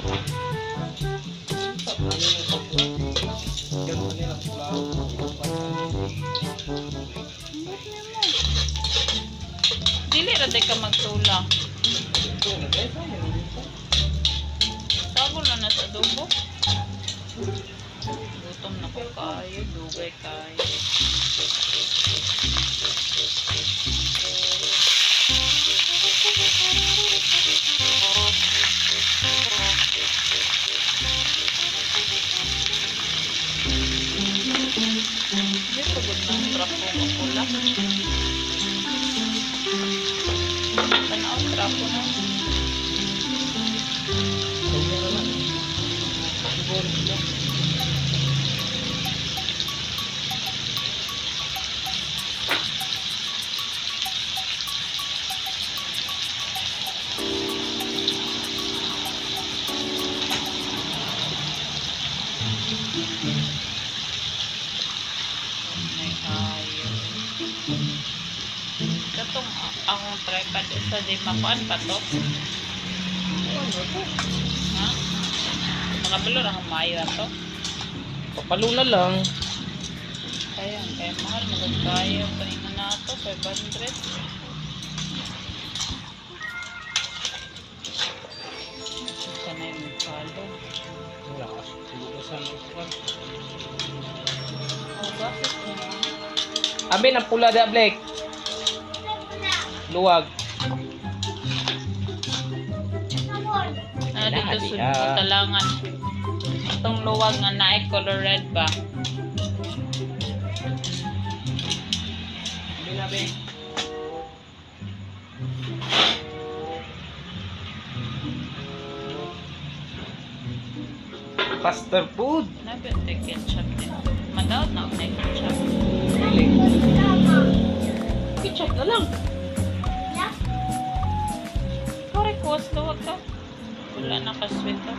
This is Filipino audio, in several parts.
Dili ra day ka magtula. Sago na sa adobo. Gutom na ko kayo, dugay kayo. Hindi pagod ng trapo ng pula. Tanaw trapo na. Katong akong tripod sa di makuan pa to. Ha? Makabalo ang mayo to. Papalo na lang. Kaya mahal magkaya paningan na to 500. Sana yung palo. Wala ka. Siguro sa lupa. Oh, bakit na? Abi na pula da Blake. Luwag. Dito sa talangan. Itong luwag nga na color red ba? Abi na be. Faster food. Nabi ketchup din. Madawat na ako na ketchup. Ketchup na lang. Correct, was luwag ka. Wala na ka-sweet to.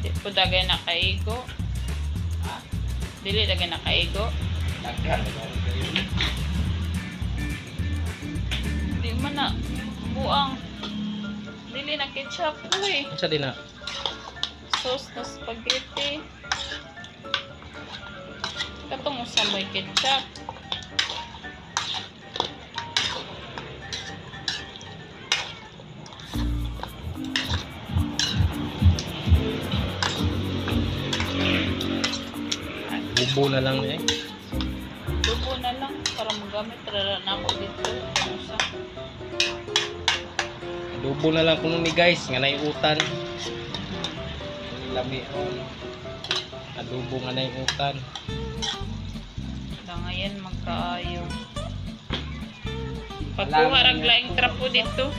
Di po dagay na kaigo. Dili dagay na kaigo. Di man na buang. Dili na ketchup ko eh. Sa din na. Sauce na spaghetti. Katong usa mo'y ketchup. Bubo na lang eh. Dubo na lang para magamit rara na ako dito. Usa. Adobo na lang kuno ni guys nga naiutan. Labi on. Adobo nga naiutan. Ngayon magkaayo. Pagkuha rag laing trapo dito.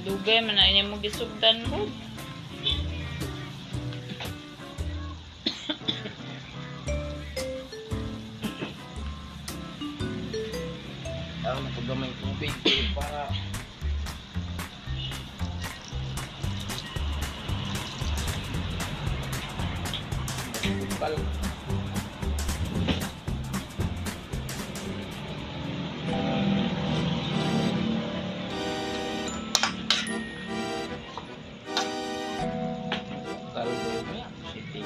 Dugay man na inyo mo gisugdan mo. Ang napagamay tubig para bal. Kalbo city.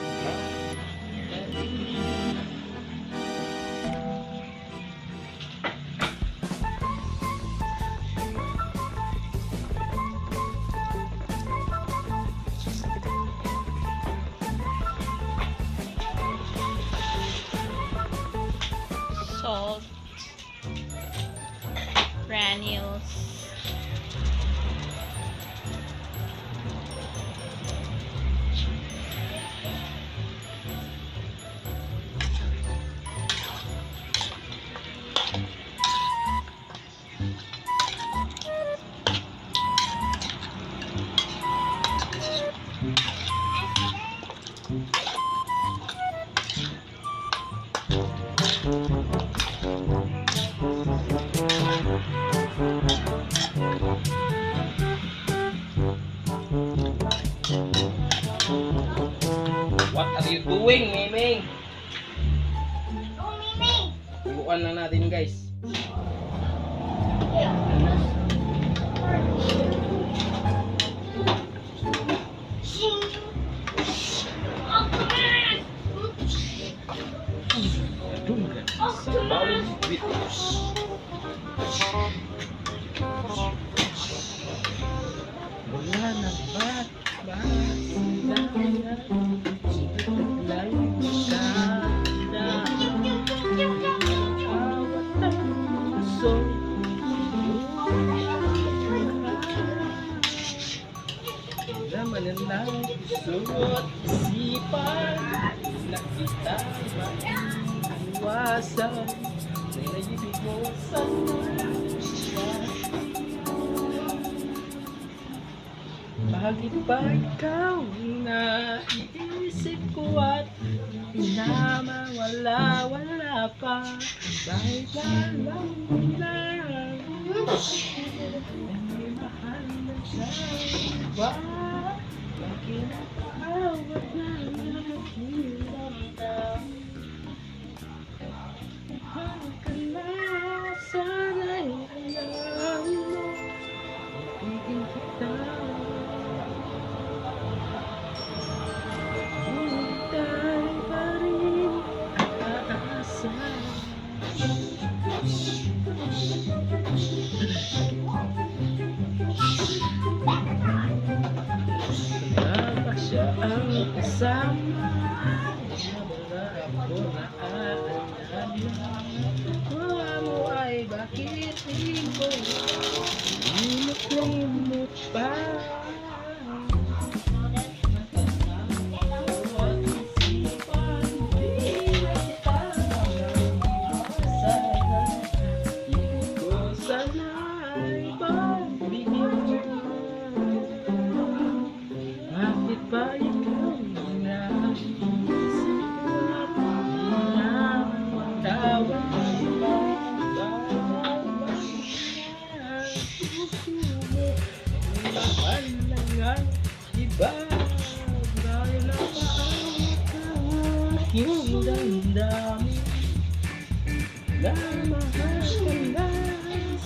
you doing, Miming? Oh, Mimi! Tuluan na natin, guys. Sa bawang bitis. Wala na ba't laman ng suot isipan na kita maiwasan na naibig mo sa bakit ba ikaw na iisip ko at pinamawala-wala pa kahit alam mo na may mahal na sa iba bakit nakawag na nakiramdam mahal ka na sana'y alam mo ibigin kita. Wala siya ang kasama wala ako naaalala wala mo ay bakit di ko limot pa bakit ba ikaw naisip ko at pinamatawa puso mo mahal na nga iba dahil napaawat ka aking damdamin na mahal ka na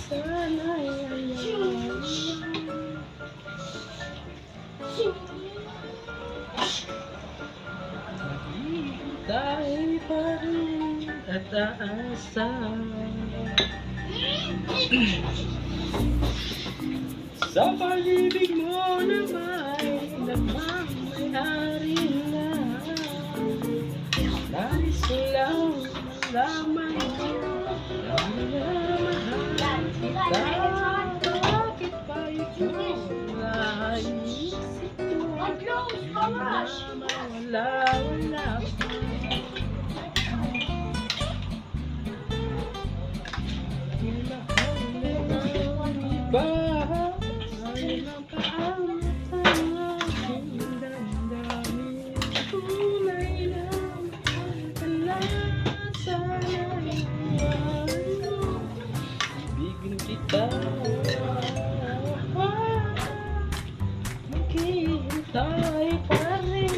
sana'y ayaw tayo pa rin at aasa sa pag-ibig mo na may nagmamayari na nais lang lamang na minamahal kita bakit ba ikaw naisip ko wala bigyan kita maghihintay pa rin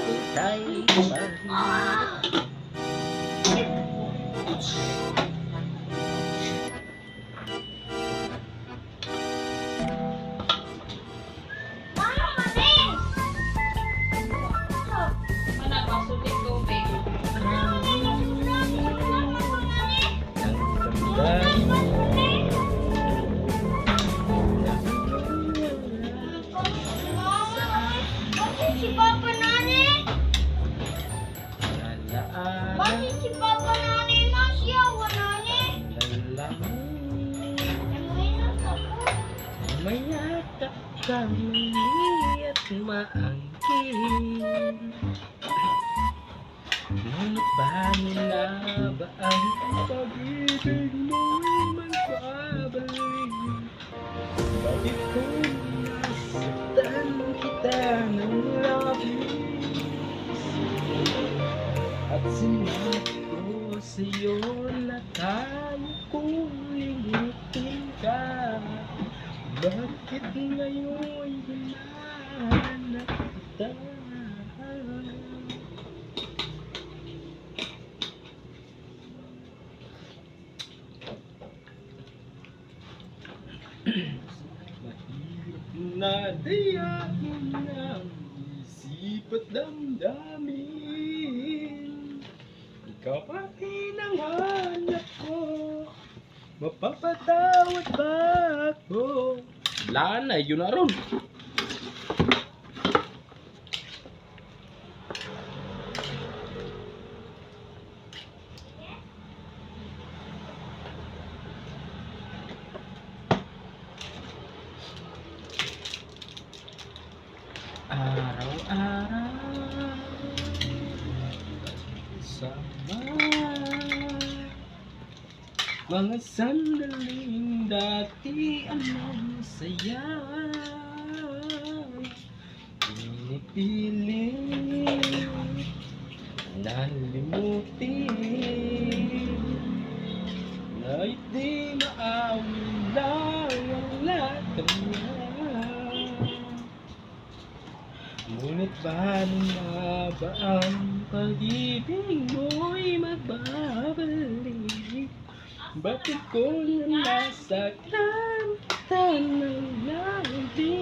hintay pa rin Anak, masulit tubig. Bakit si Papa Nani? Bakit si Papa Nani masyawa Nani? Mayakap kami at maangkin ngunit ba nila ba ang pag-ibig mo'y magpabalik bakit kung nasaktan kita ng labis at sinabi ko sa'yo na tayo kong limutin ka. Bakit ngayon hinahanap kita? Mahirap na dayain ang isip at damdamin. Ikaw pa rin ang hanap ko. Mapapatawad ba ako? Wala na, yun na ron. Araw-araw sama mga sandaling dati ang saya. Pinipilit nalimutin na hindi maawin lang ang lahat kanya. Ngunit paano nga ba ang pag-ibig mo'y magbabalik? Bakit ko na nasaktan ng labis?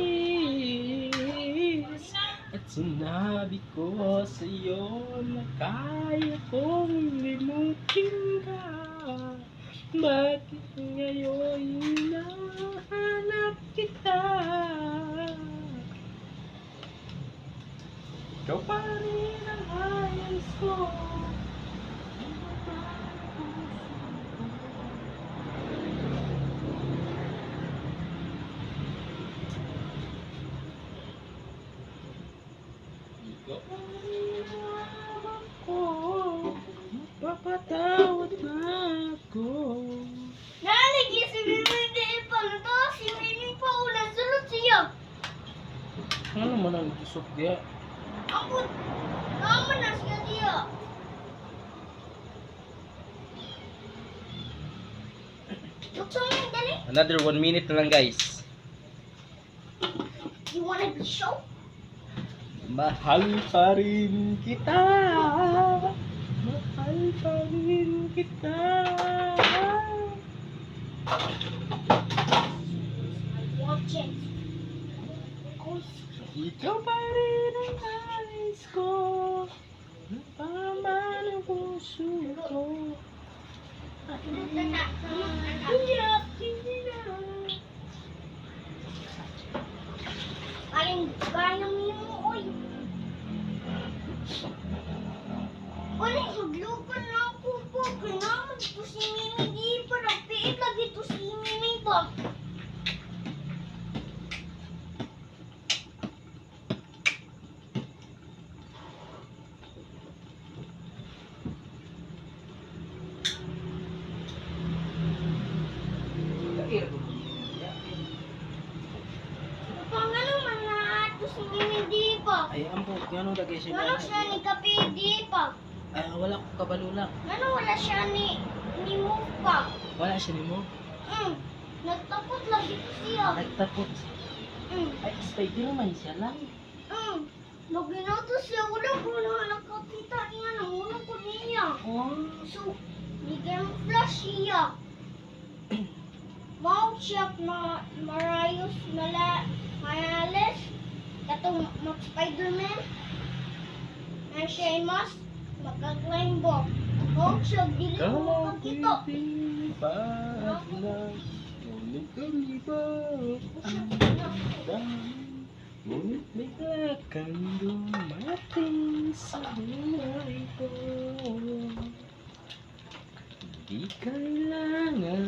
At sinabi ko sa'yo na kaya kong limutin ka. Bakit ngayon hinahanap kita? Ikaw pa rin ang ayos ko. Ikaw pa rin ang hanap ko. Mapapatawad na ako. Nalagi si Mimi di ipalito. Si Mimi pa ulang sulot siya. Ano man ang isok dia? Ako, naman na siya diya. Tukso mo, dali. Another 1 minute na lang guys. You wanna be show? Mahal pa rin kita. Mahal pa rin kita. Watch it. Ikaw pa rin ang ayos ko. Napaman ang puso ko. Iyak, hindi na. Paling gaya mo, oy. Wala, maglupa na ako po. Kailangan ito si Mimi di pa. Nagpiit lagi ito si Mimi pa. Pangano man na ito si Mimi di pa. Ay, ampo, gano'n lagay siya. Ngano siya ni Kapi di pa. Ay, wala ko kabalo lang. Ngano wala siya ni mo pa. Wala siya ni mo. Nagtapot lagi ko siya. Nagtapot. Ay, spider naman siya lang. Lagi na to siya. Wala ko na nakakita niya. Nangunan ko niya. Oh. So, bigyan mo flash siya. Mau siya na marayos Morales. Katong mag-Spider-Man. Na siya ay mas magka-climb box. Mau siya dili ko makakita. Ba't na ngunit kami ba ang dami? Ngunit bigla kang dumating sa buhay ko. Di kailangan